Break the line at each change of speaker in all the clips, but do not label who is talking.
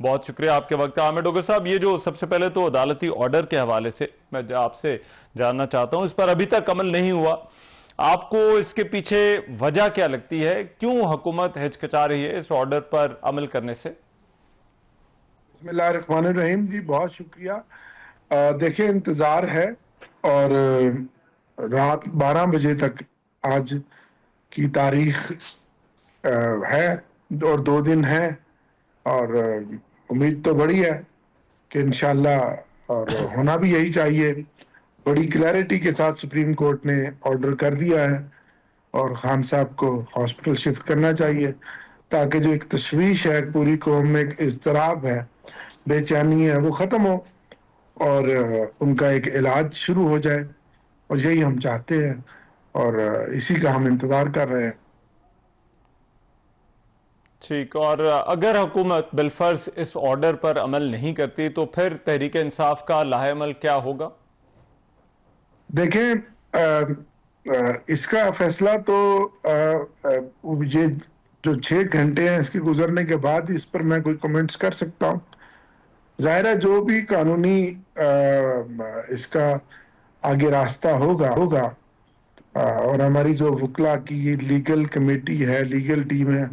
بہت شکریہ آپ کے وقت. عامر ڈوگر صاحب، یہ جو سب سے پہلے تو عدالتی آرڈر کے حوالے سے میں آپ سے جاننا چاہتا ہوں، اس پر ابھی تک عمل نہیں ہوا. آپ کو اس کے پیچھے وجہ کیا لگتی ہے؟ کیوں حکومت ہچکچا رہی ہے اس آرڈر پر عمل کرنے سے؟
بسم اللہ الرحمن الرحیم. جی بہت شکریہ. دیکھیں، انتظار ہے اور رات 12 بجے تک آج کی تاریخ ہے اور 2 دن ہیں، اور امید تو بڑی ہے کہ انشاءاللہ، اور ہونا بھی یہی چاہیے. بڑی کلیئرٹی کے ساتھ سپریم کورٹ نے آرڈر کر دیا ہے اور خان صاحب کو ہاسپٹل شفٹ کرنا چاہیے، تاکہ جو ایک تشویش ہے پوری قوم میں، ایک اضطراب ہے، بے چینی ہے، وہ ختم ہو اور ان کا ایک علاج شروع ہو جائے. اور یہی ہم چاہتے ہیں اور اسی کا ہم انتظار کر رہے ہیں.
ٹھیک. اور اگر حکومت بالفرض اس آرڈر پر عمل نہیں کرتی تو پھر تحریک انصاف کا لاہ عمل کیا ہوگا؟
دیکھیں، اس کا فیصلہ تو یہ جو 6 گھنٹے ہیں اس کے گزرنے کے بعد اس پر میں کوئی کمنٹس کر سکتا ہوں. ظاہر ہے جو بھی قانونی اس کا آگے راستہ ہوگا اور ہماری جو وکلا کی لیگل کمیٹی ہے، لیگل ٹیم ہے،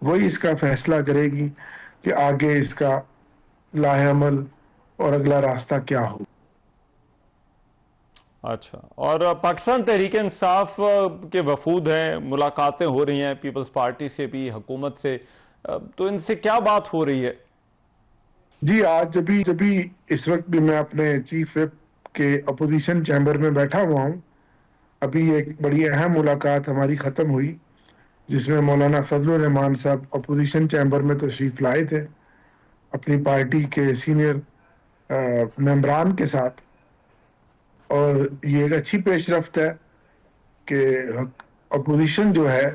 وہی اس کا فیصلہ کرے گی کہ آگے اس کا لاہ عمل اور اگلا راستہ کیا ہو.
اچھا. اور پاکستان تحریک انصاف کے وفود ہیں، ملاقاتیں ہو رہی ہیں پیپلز پارٹی سے بھی، حکومت سے، تو ان سے کیا بات ہو رہی ہے؟
جی آج جبھی اس وقت بھی میں اپنے چیف وپ کے اپوزیشن چیمبر میں بیٹھا ہوا ہوں. ابھی ایک بڑی اہم ملاقات ہماری ختم ہوئی جس میں مولانا فضل الرحمان صاحب اپوزیشن چیمبر میں تشریف لائے تھے اپنی پارٹی کے سینئر ممبران کے ساتھ. اور یہ ایک اچھی پیش رفت ہے کہ اپوزیشن جو ہے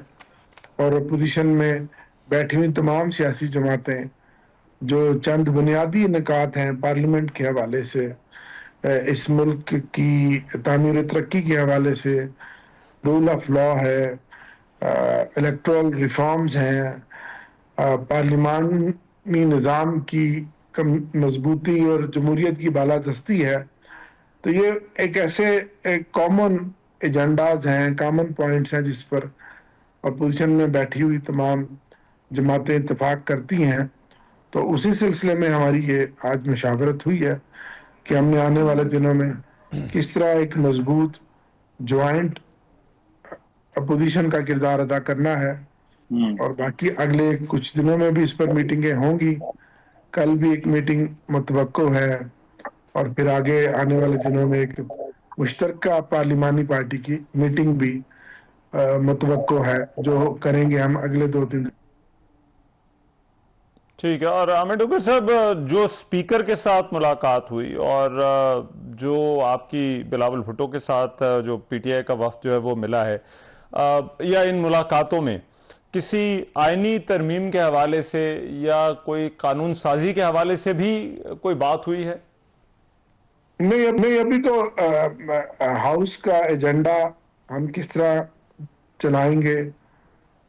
اور اپوزیشن میں بیٹھی ہوئی تمام سیاسی جماعتیں جو چند بنیادی نکات ہیں پارلیمنٹ کے حوالے سے، اس ملک کی تعمیر و ترقی کے حوالے سے، رول آف لا ہے، الیکٹورل ریفارمز ہیں، پارلیمانی نظام کی مضبوطی اور جمہوریت کی بالادستی ہے، تو یہ ایک ایک کامن ایجنڈاز ہیں، کامن پوائنٹس ہیں جس پر اپوزیشن میں بیٹھی ہوئی تمام جماعتیں اتفاق کرتی ہیں. تو اسی سلسلے میں ہماری یہ آج مشاورت ہوئی ہے کہ ہم نے آنے والے دنوں میں کس طرح ایک مضبوط جوائنٹ اپوزیشن کا کردار ادا کرنا ہے. اور باقی اگلے کچھ دنوں میں بھی اس پر میٹنگیں ہوں گی. کل بھی ایک میٹنگ متوقع ہے اور پھر آگے آنے والے دنوں میں ایک مشترکہ پارلیمانی پارٹی کی میٹنگ بھی متوقع ہے جو کریں گے ہم اگلے 2 دن.
ٹھیک ہے. اور عامر ڈوگر صاحب، جو اسپیکر کے ساتھ ملاقات ہوئی اور جو آپ کی بلاول بھٹو کے ساتھ جو پی ٹی آئی کا وفد جو ہے وہ ملا ہے، یا ان ملاقاتوں میں کسی آئینی ترمیم کے حوالے سے یا کوئی قانون سازی کے حوالے سے بھی کوئی بات ہوئی ہے؟
نہیں، ابھی تو ہاؤس کا ایجنڈا ہم کس طرح چلائیں گے،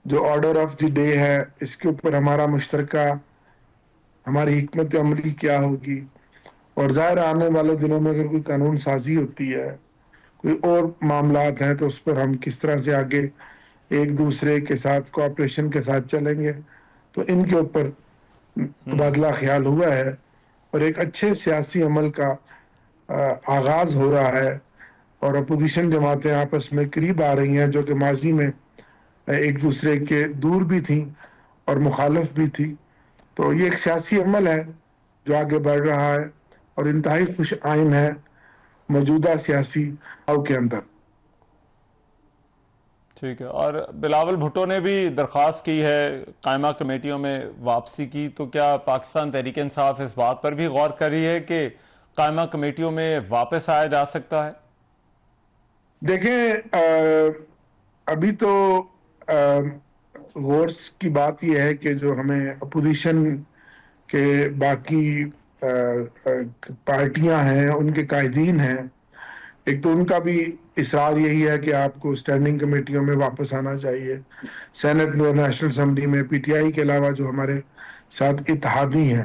جو آرڈر آف دی ڈے ہے اس کے اوپر ہمارا مشترکہ ہماری حکمت عملی کیا ہوگی، اور ظاہر آنے والے دنوں میں اگر کوئی قانون سازی ہوتی ہے، کوئی اور معاملات ہیں، تو اس پر ہم کس طرح سے آگے ایک دوسرے کے ساتھ کوآپریشن کے ساتھ چلیں گے. تو ان کے اوپر تبادلہ خیال ہوا ہے اور ایک اچھے سیاسی عمل کا آغاز ہو رہا ہے، اور اپوزیشن جماعتیں آپس میں قریب آ رہی ہیں جو کہ ماضی میں ایک دوسرے کے دور بھی تھیں اور مخالف بھی تھی. تو یہ ایک سیاسی عمل ہے جو آگے بڑھ رہا ہے اور انتہائی خوش آئین ہے موجودہ سیاسی او کے اندر.
ٹھیک ہے. اور بلاول بھٹو نے بھی درخواست کی ہے قائمہ کمیٹیوں میں واپسی کی، تو کیا پاکستان تحریک انصاف اس بات پر بھی غور کر رہی ہے کہ قائمہ کمیٹیوں میں واپس آیا جا سکتا ہے؟
دیکھیں، ابھی تو غور کی بات یہ ہے کہ جو ہمیں اپوزیشن کے باقی پارٹیاں ہیں، ان کے قائدین ہیں، ایک تو ان کا بھی اصرار یہی ہے کہ آپ کو اسٹینڈنگ کمیٹیوں میں واپس آنا چاہیے. سینٹ اور نیشنل اسمبلی میں پی ٹی آئی کے علاوہ جو ہمارے ساتھ اتحادی ہیں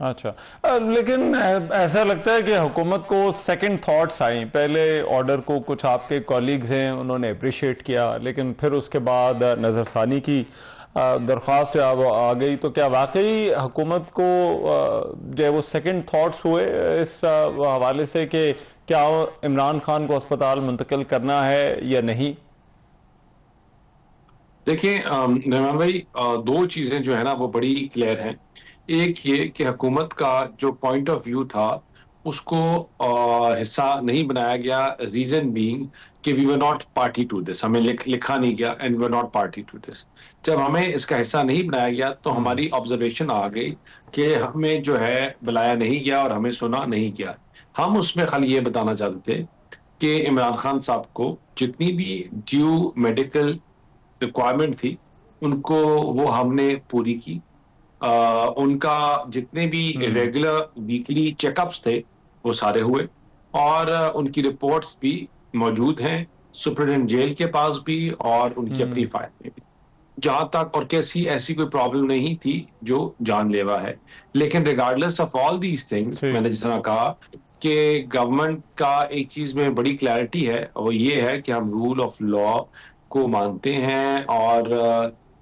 اچھا لیکن ایسا لگتا ہے کہ حکومت کو سیکنڈ تھاٹس آئیں. پہلے آرڈر کو کچھ آپ کے کولیگز ہیں انہوں نے اپریشیٹ کیا, لیکن پھر اس کے بعد نظر ثانی کی درخواست آ گئی. تو کیا واقعی حکومت کو جو ہے وہ سیکنڈ تھاٹس ہوئے اس حوالے سے کہ کیا عمران خان کو اسپتال منتقل کرنا ہے یا نہیں؟
دیکھیں رحمان بھائی, دو چیزیں جو ہے نا وہ بڑی کلیئر ہیں. ایک یہ کہ حکومت کا جو پوائنٹ آف ویو تھا اس کو حصہ نہیں بنایا گیا, ریزن بینگ کہ we were not party to this, ہمیں لکھا نہیں گیا and we were not party to this. جب ہمیں اس کا حصہ نہیں بنایا گیا تو ہماری آبزرویشن آ گئی کہ ہمیں جو ہے بلایا نہیں گیا اور ہمیں سنا نہیں گیا. ہم اس میں خالی یہ بتانا چاہتے تھے کہ عمران خان صاحب کو جتنی بھی ڈیو میڈیکل ریکوائرمنٹ تھی ان کو وہ ہم نے پوری کی. ان کا جتنے بھی ریگولر ویکلی چیک اپس تھے وہ سارے ہوئے, اور ان کی رپورٹس بھی موجود ہیں سپرنٹینڈنٹ جیل کے پاس بھی اور ان کی اپنی فائل میں بھی. جہاں تک اور کیسی ایسی کوئی پرابلم نہیں تھی جو جان لیوا ہے. لیکن regardless of all these things, میں نے جس طرح کہا کہ گورنمنٹ کا ایک چیز میں بڑی کلیئرٹی ہے, وہ یہ ہے کہ ہم رول آف لا کو مانتے ہیں اور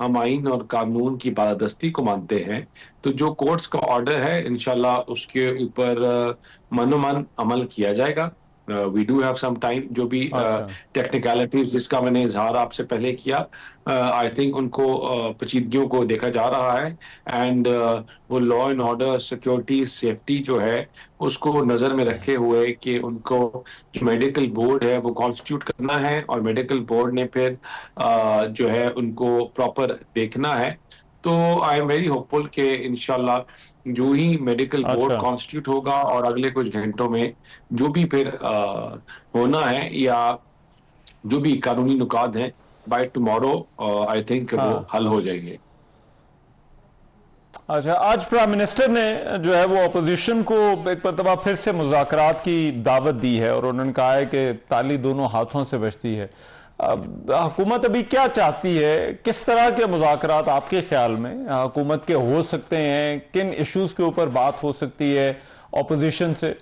ہم آئین اور قانون کی بالادستی کو مانتے ہیں. تو جو کورٹس کا آرڈر ہے انشاءاللہ اس کے اوپر من و من عمل کیا جائے گا. We do have some time. جو بھی ٹیکنیکلٹیز جس کا میں نے اظہار آپ سے پہلے کیا, آئی تھنک ان کو پیچیدگیوں کو دیکھا جا رہا ہے, اینڈ وہ law and order, security, safety جو ہے اس کو نظر میں رکھے ہوئے کہ ان کو جو میڈیکل بورڈ ہے وہ کانسٹیٹیوٹ کرنا ہے, اور میڈیکل بورڈ نے پھر جو ہے ان کو پراپر دیکھنا ہے. تو آئی ایم ویری ہوپ فل کہ انشاءاللہ جو ہی میڈیکل بورڈ کانسٹیٹیوٹ ہوگا اور اگلے کچھ گھنٹوں میں جو بھی پھر ہونا ہے یا جو بھی قانونی نکات ہیں بائی ٹمارو آئی تھنک وہ حل ہو جائیں گے.
اچھا, آج پرائم منسٹر نے جو ہے وہ اپوزیشن کو ایک مرتبہ پھر سے مذاکرات کی دعوت دی ہے, اور انہوں نے کہا ہے کہ تالی دونوں ہاتھوں سے بجتی ہے. حکومت ابھی کیا چاہتی ہے؟ کس طرح کے مذاکرات آپ کے خیال میں حکومت کے ہو سکتے ہیں؟ کن ایشوز کے اوپر بات ہو سکتی ہے اپوزیشن سے؟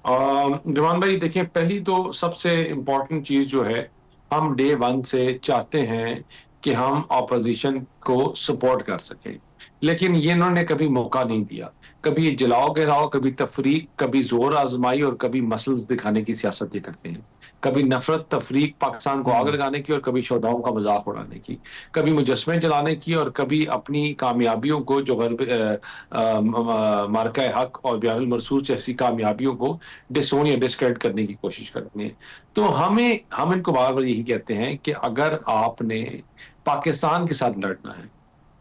جوان بھائی دیکھیں, پہلی تو سب سے امپورٹنٹ چیز جو ہے, ہم ڈے ون سے چاہتے ہیں کہ ہم اپوزیشن کو سپورٹ کر سکیں, لیکن یہ انہوں نے کبھی موقع نہیں دیا. کبھی جلاؤ گراؤ, کبھی تفریق, کبھی زور آزمائی اور کبھی مسلز دکھانے کی سیاست یہ کرتے ہیں. کبھی نفرت, تفریق, پاکستان کو آگ لگانے کی, اور کبھی شہداؤں کا مذاق اڑانے کی, کبھی مجسمے جلانے کی, اور کبھی اپنی کامیابیوں کو جو غرب مارکہ حق اور بیان المرصود جیسی کامیابیوں کو ڈسون یا ڈسکریڈٹ کرنے کی کوشش کرتے ہیں. تو ہم ان کو بار بار یہی کہتے ہیں کہ اگر آپ نے پاکستان کے ساتھ لڑنا ہے,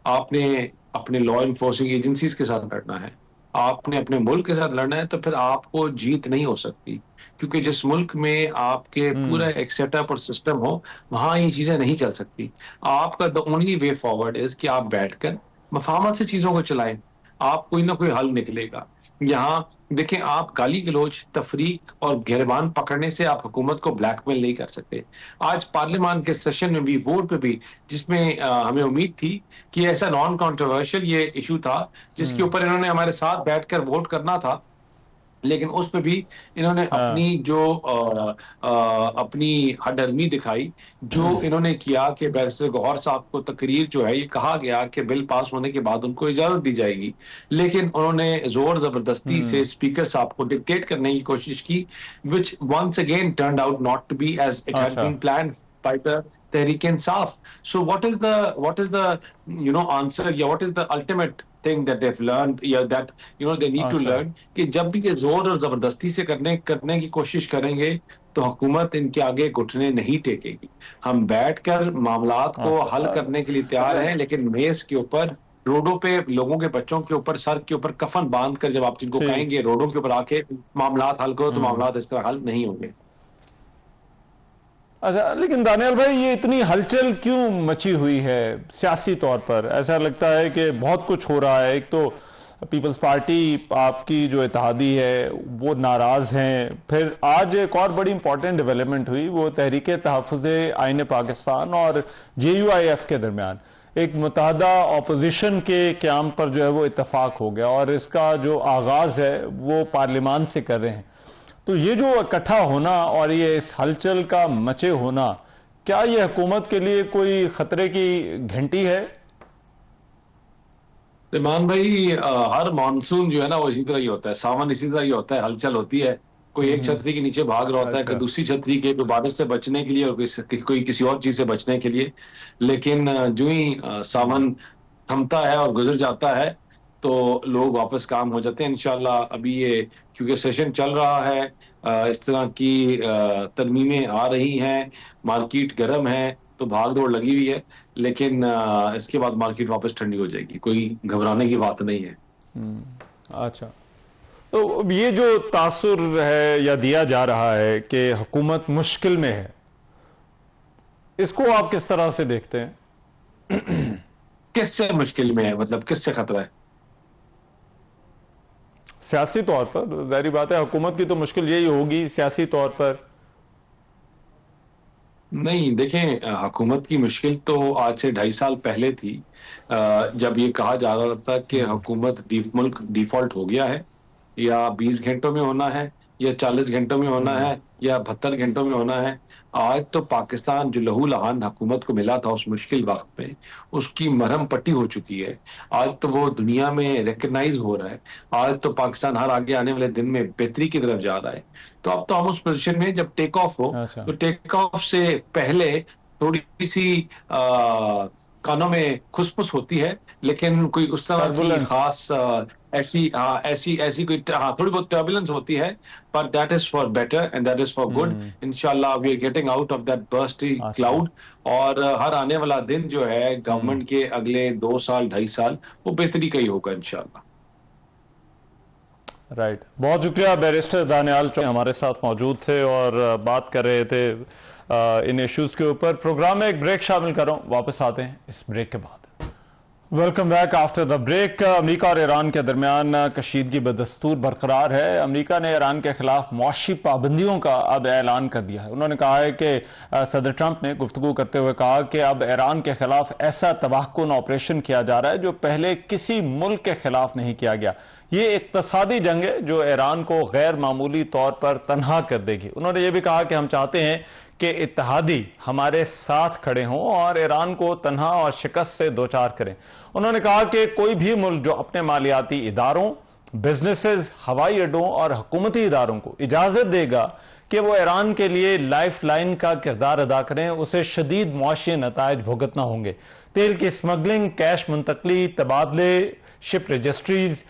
آپ نے اپنے لا انفورسنگ ایجنسیز کے ساتھ لڑنا ہے, آپ نے اپنے ملک کے ساتھ لڑنا ہے, تو پھر آپ کو جیت نہیں ہو سکتی, کیونکہ جس ملک میں آپ کے پورا ایک سیٹ اپ اور سسٹم ہو وہاں یہ چیزیں نہیں چل سکتی. آپ کا the only way forward is کہ آپ بیٹھ کر مفاہمت سے چیزوں کو چلائیں, آپ کوئی نہ کوئی حل نکلے گا. یہاں دیکھیں, آپ گالی گلوچ, تفریق اور گریبان پکڑنے سے آپ حکومت کو بلیک میل نہیں کر سکتے. آج پارلیمان کے سیشن میں بھی, ووٹ پہ بھی, جس میں ہمیں امید تھی کہ ایسا نان کانٹروورشل یہ ایشو تھا جس کے اوپر انہوں نے ہمارے ساتھ بیٹھ کر ووٹ کرنا تھا, لیکن اس پہ بھی انہوں نے اپنی جو اپنی ہڈرمی دکھائی, جو انہوں نے کیا کہ بیرسٹر گوہر صاحب کو تقریر جو ہے یہ کہا گیا کہ بل پاس ہونے کے بعد ان کو اجازت دی جائے گی, لیکن انہوں نے زور زبردستی سے اسپیکر صاحب کو ڈکٹیٹ کرنے کی کوشش کی, which once again turned out not to be as it had been planned by the Tehreek Insaf. So what is the answer, یا what is the ultimate thing that they've learned, یا that they need to learn, کہ جب بھی یہ زور اور زبردستی سے کرنے کی کوشش کریں گے تو حکومت ان کے آگے گھٹنے نہیں ٹیکے گی. ہم بیٹھ کر معاملات کو حل کرنے کے لیے تیار ہیں, لیکن میز کے اوپر, روڈوں پہ لوگوں کے بچوں کے اوپر, سر کے اوپر کفن باندھ کر جب آپ جن کو کہیں گے روڈوں کے اوپر آ کے معاملات حل کرو, تو معاملات اس طرح حل نہیں ہوں گے.
اچھا, لیکن دانیال بھائی یہ اتنی ہلچل کیوں مچی ہوئی ہے سیاسی طور پر؟ ایسا لگتا ہے کہ بہت کچھ ہو رہا ہے. ایک تو پیپلز پارٹی آپ کی جو اتحادی ہے وہ ناراض ہیں, پھر آج ایک اور بڑی امپورٹنٹ ڈیولپمنٹ ہوئی, وہ تحریک تحفظ آئین پاکستان اور JUIF کے درمیان ایک متحدہ اپوزیشن کے قیام پر جو ہے وہ اتفاق ہو گیا اور اس کا جو آغاز ہے وہ پارلیمان سے کر رہے ہیں. تو یہ جو اکٹھا ہونا اور یہ اس ہلچل کا مچے ہونا، کیا یہ حکومت کے لیے کوئی خطرے کی گھنٹی ہے؟
ایمان بھائی، ہر مانسون جو ہے نا وہ اسی طرح ہی ہوتا ہے، ساون اسی طرح ہی ہوتا ہے، ہلچل ہوتی ہے. کوئی ایک چھتری کے نیچے بھاگ رہا ہوتا ہے، کوئی دوسری چھتری کے بارش سے بچنے کے لیے اور کوئی کسی اور چیز سے بچنے کے لیے. لیکن جو ہی ساون تھمتا ہے اور گزر جاتا ہے تو لوگ واپس کام ہو جاتے ہیں انشاءاللہ. ابھی یہ کیونکہ سیشن چل رہا ہے، اس طرح کی ترمیمیں آ رہی ہیں، مارکیٹ گرم ہے تو بھاگ دوڑ لگی ہوئی ہے. لیکن اس کے بعد مارکیٹ واپس ٹھنڈی ہو جائے گی، کوئی گھبرانے کی بات نہیں ہے.
اچھا، تو یہ جو تاثر ہے یا دیا جا رہا ہے کہ حکومت مشکل میں ہے، اس کو آپ کس طرح سے دیکھتے ہیں؟
کس سے مشکل میں ہے؟ مطلب کس سے خطرہ ہے؟
سیاسی طور پر ظاہری بات ہے، حکومت کی تو مشکل یہی ہوگی سیاسی طور پر.
نہیں، دیکھیں، حکومت کی مشکل تو آج سے 2.5 سال پہلے تھی، جب یہ کہا جا رہا تھا کہ حکومت ملک ڈیفالٹ ہو گیا ہے، یا 20 گھنٹوں میں ہونا ہے، یا 40 گھنٹوں میں ہونا ہے، یا 72 گھنٹوں میں ہونا ہے. آج تو پاکستان جو لہو لہان حکومت کو ملا تھا اس مشکل وقت میں، اس کی مرہم پٹی ہو چکی ہے. آج تو وہ دنیا میں ریکگنائز ہو رہا ہے. آج تو پاکستان ہر آگے آنے والے دن میں بہتری کی طرف جا رہا ہے. تو اب تو ہم اس پوزیشن میں جب ٹیک آف ہو
اچھا،
تو ٹیک آف سے پہلے تھوڑی سی کانوں میں کھسپس ہوتی ہے، لیکن کوئی اس طرح کی
ٹربولنس.
خاص ایسی کوئی تھوڑی بہت ٹربولنس ہوتی ہے. but that is for better and that is for good. Inshallah we are getting out of that bursty cloud. اور ہر آنے والا دن جو ہے گورنمنٹ کے اگلے 2 سال 2.5 سال وہ بہتری کا ہی ہوگا انشاءاللہ.
رائٹ، بہت شکریہ. بیرسٹر دانیال ہمارے ساتھ موجود تھے اور بات کر رہے تھے ان ایشوز کے اوپر. پروگرام میں ایک بریک شامل کر رہا ہوں، واپس آتے ہیں اس بریک کے بعد. Welcome back after the break. America اور ایران کے درمیان کشیدگی بدستور برقرار ہے. امریکہ نے ایران کے خلاف معاشی پابندیوں کا اب اعلان کر دیا ہے. انہوں نے کہا ہے کہ صدر ٹرمپ نے گفتگو کرتے ہوئے کہا کہ اب ایران کے خلاف ایسا تباہ کن آپریشن کیا جا رہا ہے جو پہلے کسی ملک کے خلاف نہیں کیا گیا. یہ اقتصادی جنگ ہے جو ایران کو غیر معمولی طور پر تنہا کر دے گی. انہوں نے یہ بھی کہا کہ ہم چاہتے ہیں کہ اتحادی ہمارے ساتھ کھڑے ہوں اور ایران کو تنہا اور شکست سے دوچار کریں. انہوں نے کہا کہ کوئی بھی ملک جو اپنے مالیاتی اداروں، بزنسز، ہوائی اڈوں اور حکومتی اداروں کو اجازت دے گا کہ وہ ایران کے لیے لائف لائن کا کردار ادا کریں، اسے شدید معاشی نتائج بھگتنا ہوں گے. تیل کی اسمگلنگ، کیش منتقلی، تبادلے، شپ رجسٹریز،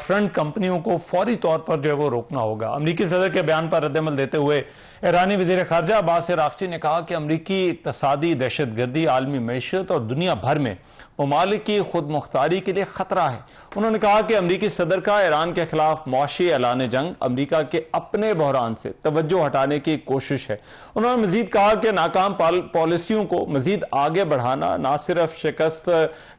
فرنٹ کمپنیوں کو فوری طور پر جو ہے وہ روکنا ہوگا. امریکی صدر کے بیان پر رد عمل دیتے ہوئے ایرانی وزیر خارجہ عباس عراقچی نے کہا کہ امریکی اقتصادی دہشت گردی عالمی معیشت اور دنیا بھر میں ممالک کی خود مختاری کے لیے خطرہ ہے. انہوں نے کہا کہ امریکی صدر کا ایران کے خلاف معاشی اعلان جنگ امریکہ کے اپنے بحران سے توجہ ہٹانے کی کوشش ہے. انہوں نے مزید کہا کہ ناکام پالیسیوں کو مزید آگے بڑھانا نہ صرف شکست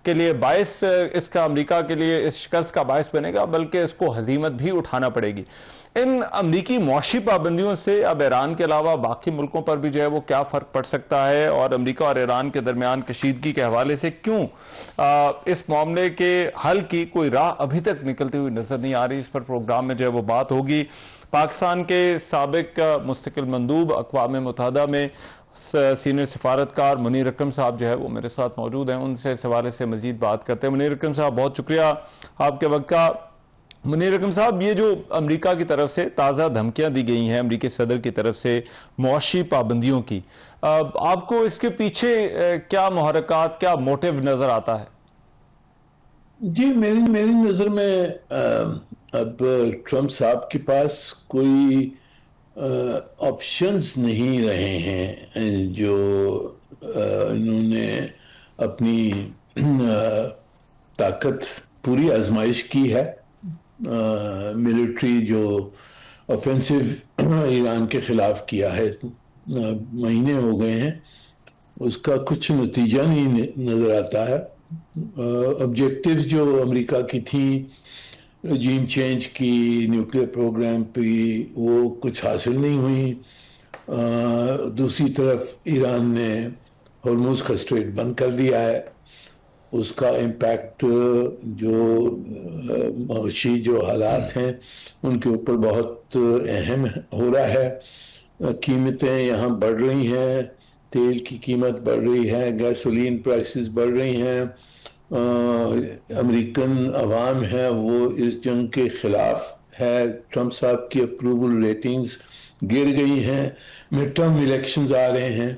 کے لیے باعث اس کا امریکہ کے لیے اس شکست کا باعث بنے گا بلکہ اس کو ہزیمت بھی اٹھانا پڑے گی. ان امریکی معاشی پابندیوں سے اب ایران کے علاوہ باقی ملکوں پر بھی جو ہے وہ کیا فرق پڑ سکتا ہے اور امریکہ اور ایران کے درمیان کشیدگی کے حوالے سے کیوں اس معاملے کے حل کی کوئی راہ ابھی تک نکلتی ہوئی نظر نہیں آ رہی، اس پر پروگرام میں جو ہے وہ بات ہوگی. پاکستان کے سابق مستقل مندوب اقوام متحدہ میں سینئر سفارتکار منیر اکرم صاحب جو ہے وہ میرے ساتھ موجود ہیں. ان سے اس حوالے سے مزید بات کرتے ہیں. منیر اکرم صاحب بہت شکریہ آپ کے وقت کا. منیر اکرم صاحب، یہ جو امریکہ کی طرف سے تازہ دھمکیاں دی گئی ہیں امریکی صدر کی طرف سے معاشی پابندیوں کی، آپ کو اس کے پیچھے کیا محرکات، کیا موٹیو نظر آتا ہے؟
جی، میری نظر میں اب ٹرمپ صاحب کے پاس کوئی آپشنز نہیں رہے ہیں. جو انہوں نے اپنی طاقت پوری آزمائش کی ہے، ملٹری جو آفینسو ایران کے خلاف کیا ہے، مہینے ہو گئے ہیں، اس کا کچھ نتیجہ نہیں نظر آتا ہے. آبجیکٹیوز جو امریکہ کی تھیں، رجیم چینج کی، نیوکلیئر پروگرام پہ، وہ کچھ حاصل نہیں ہوئی. دوسری طرف ایران نے ہرمز کا اسٹریٹ بند کر دیا ہے. اس کا امپیکٹ جو معاشی جو حالات ہیں ان کے اوپر بہت اہم ہو رہا ہے. قیمتیں یہاں بڑھ رہی ہیں، تیل کی قیمت بڑھ رہی ہے، گیسولین پرائسز بڑھ رہی ہیں. امریکن عوام ہے وہ اس جنگ کے خلاف ہے. ٹرمپ صاحب کی اپروول ریٹنگز گر گئی ہیں. مڈ ٹرم الیکشنز آ رہے ہیں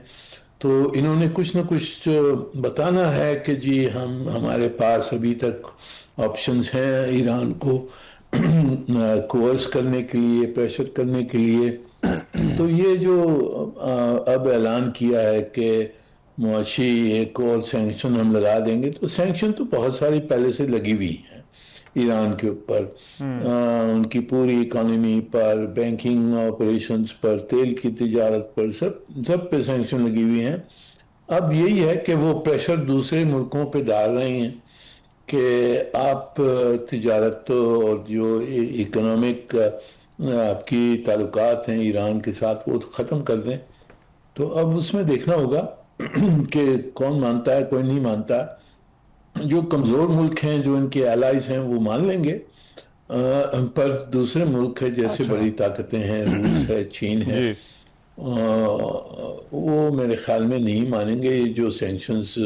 تو انہوں نے کچھ نہ کچھ بتانا ہے کہ جی ہمارے پاس ابھی تک آپشنز ہیں ایران کو کوئرس کرنے کے لیے، پریشر کرنے کے لیے. تو یہ جو اب اعلان کیا ہے کہ معاشی ایک اور سینکشن ہم لگا دیں گے، تو سینکشن تو بہت ساری پہلے سے لگی ہوئی ہیں ایران کے اوپر، ان کی پوری اکانومی پر، بینکنگ آپریشنز پر، تیل کی تجارت پر، سب پہ سینکشن لگی ہوئی ہیں. اب یہی ہے کہ وہ پریشر دوسرے ملکوں پہ ڈال رہے ہیں کہ آپ تجارت اور جو اکنامک آپ کی تعلقات ہیں ایران کے ساتھ وہ ختم کر دیں. تو اب اس میں دیکھنا ہوگا کہ کون مانتا ہے، کوئی نہیں مانتا. جو کمزور ملک ہیں، جو ان کے الائز ہیں، وہ مان لیں گے، پر دوسرے ملک ہے جیسے بڑی طاقتیں ہیں، روس ہے، چین ہے،
جی
وہ میرے خیال میں نہیں مانیں گے. یہ جو سینکشنز،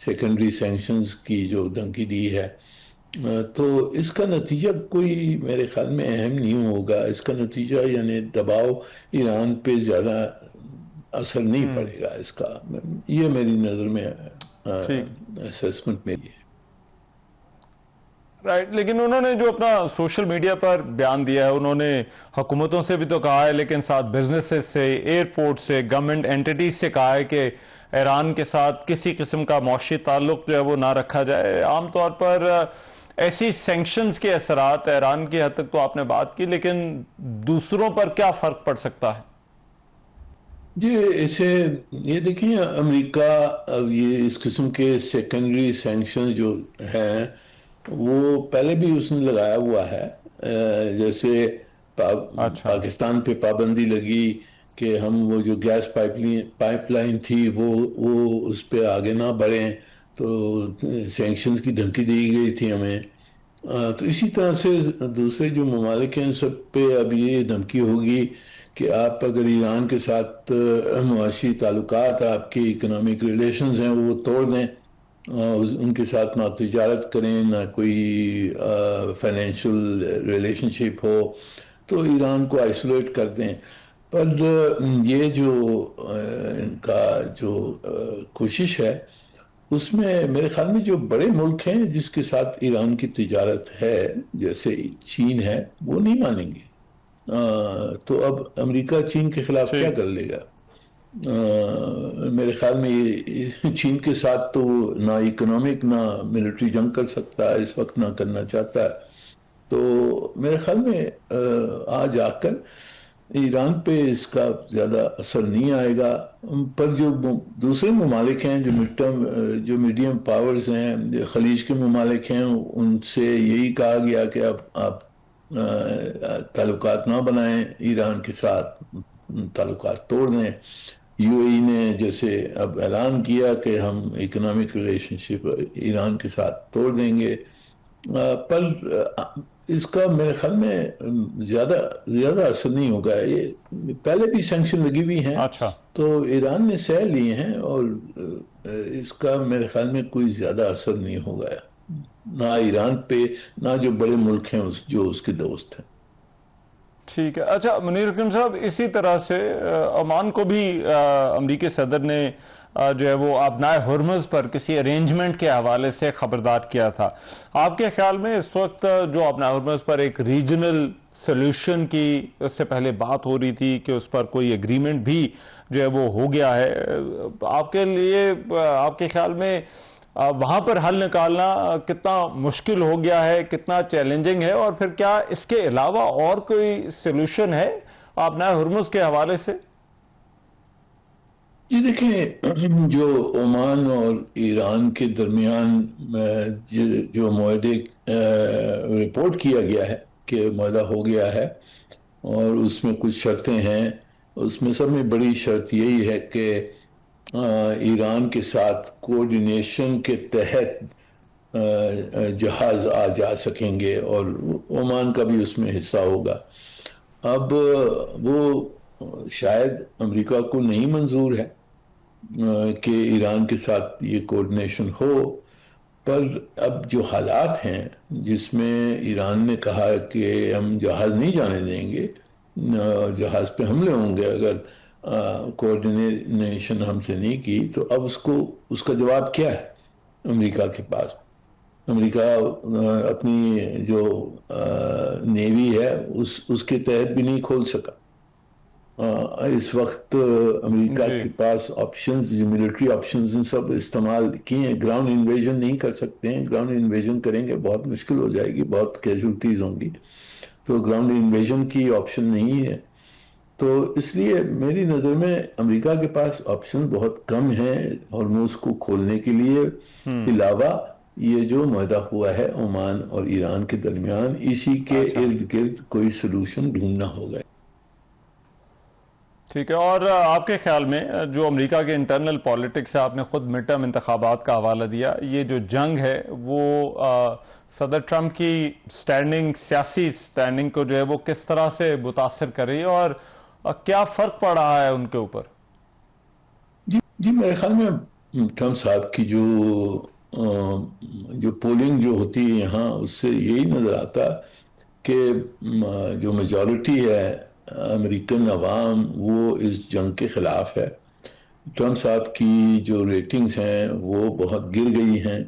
سیکنڈری سینکشنز کی جو دھمکی دی ہے، تو اس کا نتیجہ کوئی میرے خیال میں اہم نہیں ہوگا. اس کا نتیجہ یعنی دباؤ ایران پہ زیادہ اثر نہیں پڑے گا اس کا. یہ میری نظر میں اسیسمنٹ میری ہے.
رائٹ. لیکن انہوں نے جو اپنا سوشل میڈیا پر بیان دیا ہے، انہوں نے حکومتوں سے بھی تو کہا ہے، لیکن ساتھ بزنسز سے، ایئرپورٹ سے، گورنمنٹ اینٹیٹیز سے کہا ہے کہ ایران کے ساتھ کسی قسم کا معاشی تعلق جو ہے وہ نہ رکھا جائے. عام طور پر ایسی سینکشنز کے اثرات ایران کی حد تک تو آپ نے بات کی، لیکن دوسروں پر کیا فرق پڑ سکتا ہے؟
جی اسے یہ دیکھیں، امریکہ اب یہ اس قسم کے سیکنڈری سینکشن جو ہیں وہ پہلے بھی اس نے لگایا ہوا ہے. جیسے پاکستان پہ پابندی لگی کہ ہم وہ جو گیس پائپ لائن تھی وہ اس پہ آگے نہ بڑھیں، تو سینکشنز کی دھمکی دی گئی تھی ہمیں. تو اسی طرح سے دوسرے جو ممالک ہیں سب پہ اب یہ دھمکی ہوگی کہ آپ اگر ایران کے ساتھ معاشی تعلقات، آپ کے اکنامک ریلیشنز ہیں وہ توڑ دیں، ان کے ساتھ نہ تجارت کریں، نہ کوئی فائنینشیل ریلیشن شپ ہو، تو ایران کو آئسولیٹ کر دیں. پر یہ جو ان کا جو کوشش ہے اس میں میرے خیال میں جو بڑے ملک ہیں جس کے ساتھ ایران کی تجارت ہے جیسے چین ہے، وہ نہیں مانیں گے. تو اب امریکہ چین کے خلاف کیا کر لے گا؟ میرے خیال میں چین کے ساتھ تو نہ اکنامک نہ ملٹری جنگ کر سکتا ہے اس وقت، نہ کرنا چاہتا ہے. تو میرے خیال میں آج آ کر ایران پہ اس کا زیادہ اثر نہیں آئے گا. پر جو دوسرے ممالک ہیں، جو میڈیم پاورز ہیں، خلیج کے ممالک ہیں، ان سے یہی کہا گیا کہ اب آپ تعلقات نہ بنائیں ایران کے ساتھ، تعلقات توڑ دیں. یو اے ای نے جیسے اب اعلان کیا کہ ہم اکنامک ریلیشن شپ ایران کے ساتھ توڑ دیں گے. پر اس کا میرے خیال میں زیادہ اثر نہیں ہوگا. یہ پہلے بھی سینکشن لگی ہوئی ہیں تو ایران نے سہ لیے ہیں، اور اس کا میرے خیال میں کوئی زیادہ اثر نہیں ہوگا، نہ ایران پہ نہ جو بڑے ملک ہیں جو اس کے دوست ہیں.
ٹھیک ہے. اچھا منیر حکیم صاحب، اسی طرح سے عمان کو بھی امریکی صدر نے جو ہے وہ آبنائے ہرمز پر کسی ارینجمنٹ کے حوالے سے خبردار کیا تھا. آپ کے خیال میں اس وقت جو آبنائے ہرمز پر ایک ریجنل سلوشن کی اس سے پہلے بات ہو رہی تھی کہ اس پر کوئی اگریمنٹ بھی جو ہے وہ ہو گیا ہے، آپ کے لیے، آپ کے خیال میں وہاں پر حل نکالنا کتنا مشکل ہو گیا ہے، کتنا چیلنجنگ ہے، اور پھر کیا اس کے علاوہ اور کوئی سلوشن ہے آبنائے ہرمز کے حوالے سے؟
یہ دیکھیں، جو عمان اور ایران کے درمیان جو معاہدے رپورٹ کیا گیا ہے کہ معاہدہ ہو گیا ہے، اور اس میں کچھ شرطیں ہیں. اس میں سب میں بڑی شرط یہی ہے کہ ایران کے ساتھ کوآرڈینیشن کے تحت جہاز آ جا سکیں گے اور عمان کا بھی اس میں حصہ ہوگا. اب وہ شاید امریکہ کو نہیں منظور ہے کہ ایران کے ساتھ یہ کوارڈینیشن ہو، پر اب جو حالات ہیں جس میں ایران نے کہا کہ ہم جہاز نہیں جانے دیں گے، جہاز پہ حملے ہوں گے اگر کوارڈینیشن ہم سے نہیں کی، تو اب اس کا جواب کیا ہے امریکہ کے پاس؟ امریکہ اپنی جو نیوی ہے اس کے تحت بھی نہیں کھول سکا. اس وقت امریکہ کے پاس آپشنز، جو ملٹری آپشنز ہیں سب استعمال کیے ہیں. گراؤنڈ انویژن نہیں کر سکتے ہیں، گراؤنڈ انویژن کریں گے بہت مشکل ہو جائے گی، بہت کیجولٹیز ہوں گی، تو گراؤنڈ انویژن کی آپشن نہیں ہے. تو اس لیے میری نظر میں امریکہ کے پاس آپشن بہت کم ہیں ہرمز کو کھولنے کے لیے، علاوہ یہ جو معاہدہ ہوا ہے عمان اور ایران کے درمیان، اسی کے ارد گرد کوئی سلوشن ڈھونڈنا ہوگا.
ٹھیک ہے. اور آپ کے خیال میں جو امریکہ کے انٹرنل پالیٹکس ہے، آپ نے خود مڈ ٹرم انتخابات کا حوالہ دیا، یہ جو جنگ ہے وہ صدر ٹرمپ کی سٹینڈنگ، سیاسی سٹینڈنگ کو جو ہے وہ کس طرح سے متاثر کر رہی ہے اور کیا فرق پڑ رہا ہے ان کے اوپر؟
جی میرے خیال میں ٹرمپ صاحب کی جو پولنگ جو ہوتی ہے یہاں، اس سے یہی نظر آتا کہ جو میجورٹی ہے امریکن عوام وہ اس جنگ کے خلاف ہے. ٹرمپ صاحب کی جو ریٹنگز ہیں وہ بہت گر گئی ہیں.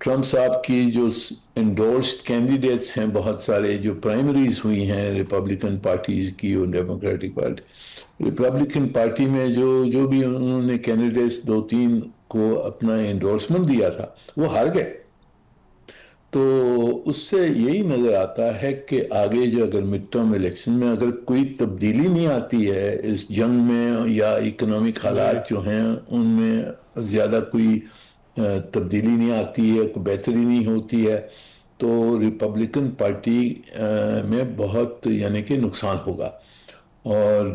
ٹرمپ صاحب کی جو انڈورسڈ کینڈیڈیٹس ہیں بہت سارے، جو پرائمریز ہوئی ہیں ریپبلکن پارٹیز کی اور ڈیموکریٹک پارٹی، ریپبلکن پارٹی میں جو بھی انہوں نے کینڈیڈیٹس 2-3 کو اپنا انڈورسمنٹ دیا تھا وہ ہار گئے. تو اس سے یہی نظر آتا ہے کہ آگے جو اگر مڈ ٹرم الیکشن میں اگر کوئی تبدیلی نہیں آتی ہے اس جنگ میں، یا اکنامک حالات جو ہیں ان میں زیادہ کوئی تبدیلی نہیں آتی ہے، کوئی بہتری نہیں ہوتی ہے، تو ریپبلکن پارٹی میں بہت یعنی کہ نقصان ہوگا. اور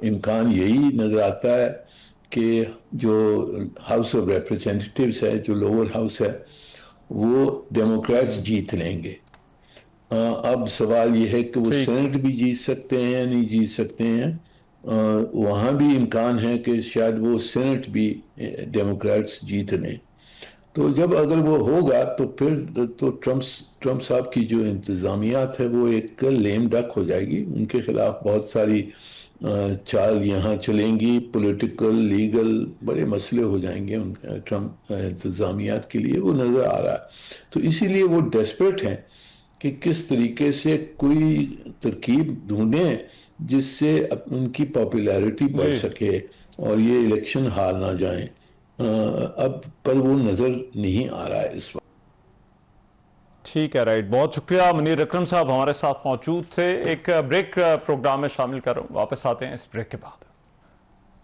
امکان یہی نظر آتا ہے کہ جو ہاؤس آف ریپرزینٹیٹیوز ہے، جو لوور ہاؤس ہے، وہ ڈیموکریٹس جیت لیں گے. اب سوال یہ ہے کہ وہ سینٹ بھی جیت سکتے ہیں یا نہیں جیت سکتے ہیں. وہاں بھی امکان ہے کہ شاید وہ سینٹ بھی ڈیموکریٹس جیت لیں. تو جب اگر وہ ہوگا تو پھر تو ٹرمپ صاحب کی جو انتظامیات ہے وہ ایک لیم ڈک ہو جائے گی. ان کے خلاف بہت ساری چال یہاں چلیں گی، پولیٹیکل، لیگل بڑے مسئلے ہو جائیں گے ان ٹرمپ انتظامیات کے لیے، وہ نظر آ رہا ہے. تو اسی لیے وہ ڈیسپریٹ ہیں کہ کس طریقے سے کوئی ترکیب ڈھونڈیں جس سے ان کی پاپولیرٹی بڑھ سکے اور یہ الیکشن ہار نہ جائیں. اب پر وہ نظر نہیں آ رہا ہے اس وقت.
ٹھیک ہے، رائٹ. بہت شکریہ منیر اکرم صاحب ہمارے ساتھ موجود تھے. ایک بریک پروگرام میں شامل کر رہا ہوں، واپس آتے ہیں اس بریک کے بعد.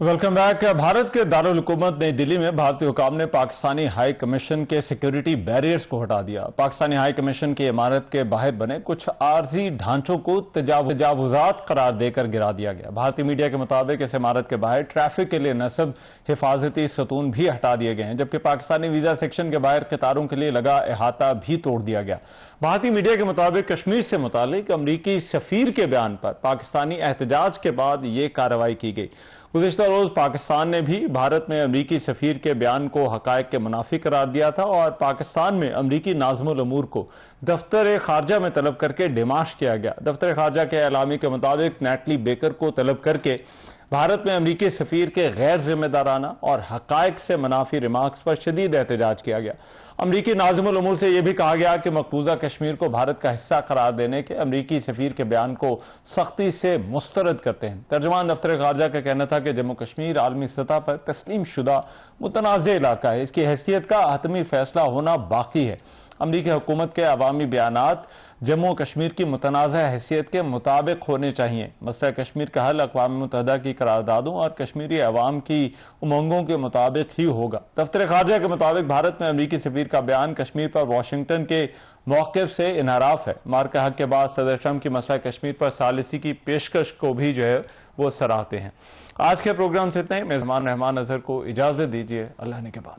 Welcome back. بھارت کے دارالحکومت نئی دلی میں بھارتی حکام نے پاکستانی ہائی کمیشن کے سیکیورٹی بیریئرز کو ہٹا دیا. پاکستانی ہائی کمیشن کی عمارت کے باہر بنے کچھ عارضی ڈھانچوں کو تجاوزات قرار دے کر گرا دیا گیا. بھارتی میڈیا کے مطابق اس عمارت کے باہر ٹریفک کے لیے نصب حفاظتی ستون بھی ہٹا دیے گئے ہیں، جبکہ پاکستانی ویزا سیکشن کے باہر قطاروں کے لیے لگا احاطہ بھی توڑ دیا گیا. بھارتی میڈیا کے مطابق کشمیر سے متعلق امریکی سفیر کے بیان پر پاکستانی احتجاج کے بعد یہ کارروائی کی گئی. گزشتہ روز پاکستان نے بھی بھارت میں امریکی سفیر کے بیان کو حقائق کے منافی قرار دیا تھا اور پاکستان میں امریکی ناظم الامور کو دفتر خارجہ میں طلب کر کے ڈیماش کیا گیا. دفتر خارجہ کے اعلامیے کے مطابق نیٹلی بیکر کو طلب کر کے بھارت میں امریکی سفیر کے غیر ذمہ دارانہ اور حقائق سے منافی ریمارکس پر شدید احتجاج کیا گیا. امریکی ناظم الامور سے یہ بھی کہا گیا کہ مقبوضہ کشمیر کو بھارت کا حصہ قرار دینے کے امریکی سفیر کے بیان کو سختی سے مسترد کرتے ہیں. ترجمان دفتر خارجہ کا کہنا تھا کہ جموں کشمیر عالمی سطح پر تسلیم شدہ متنازع علاقہ ہے، اس کی حیثیت کا حتمی فیصلہ ہونا باقی ہے. امریکی حکومت کے عوامی بیانات جموں کشمیر کی متنازع حیثیت کے مطابق ہونے چاہیے. مسئلہ کشمیر کا حل اقوام متحدہ کی قراردادوں اور کشمیری عوام کی امنگوں کے مطابق ہی ہوگا. دفتر خارجہ کے مطابق بھارت میں امریکی سفیر کا بیان کشمیر پر واشنگٹن کے موقف سے انحراف ہے. مارکا حق کے بعد صدر ٹرمپ کی مسئلہ کشمیر پر ثالثی کی پیشکش کو بھی جو ہے وہ سراہتے ہیں. آج کے پروگرام سے اتنا ہی. میزبان رحمان اظہر کو اجازت دیجیے. اللہ نے کے بعد.